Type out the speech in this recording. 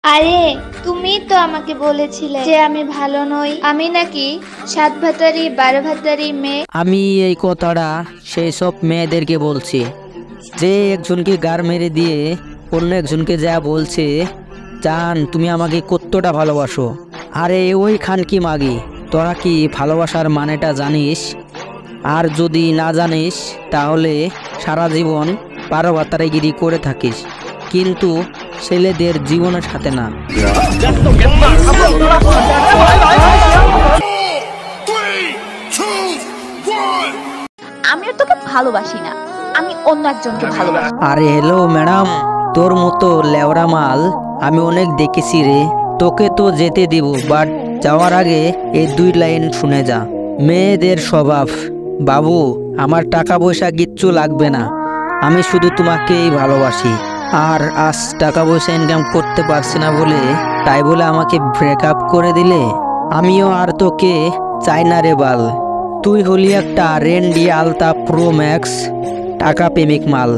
আরে তুমি তো আমাকে বলেছিলে যে আমি ভালো নই, আমি নাকি 7 ভাতারি 12 ভাতারি মেয়ে। আমি এই কথাটা সেই সব মেয়েদেরকে বলছি যে একজনকে গাড় মেরে দিয়ে অন্য একজনকে যা বলছে, জান তুমি আমাকে কতটা ভালোবাসো। আরে ওই খান কি মাগি, তোরা কি ভালোবাসার মানেটা জানিস? আর যদি না জানিস তাহলে সারা জীবন পারভাতারিগিরি করে থাকিস, কিন্তু ছেলেদের জীবনের সাথে না। আমি আর তোকে ভালোবাসি না, আমি অন্য একজনকে ভালোবাসি। আরে হ্যালো ম্যাডাম, তোর মতো লেওড়া মাল আমি অনেক দেখেছি রে। তোকে তো যেতে দিব, বাট যাওয়ার আগে এই 2 লাইন শুনে যা। মেয়েদের স্বভাব, বাবু আমার টাকা পয়সা কিচ্ছু লাগবে না, আমি শুধু তোমাকেই ভালোবাসি। আর আজ টাকা পয়সা ইনকাম করতে পারছি না বলে তাই বলে আমাকে ব্রেকআপ করে দিলে? আমিও আর তোকে চাই না রে বাল। তুই হলি একটা রেন্ডি আলতা প্রো ম্যাক্স টাকা প্রেমিক মাল।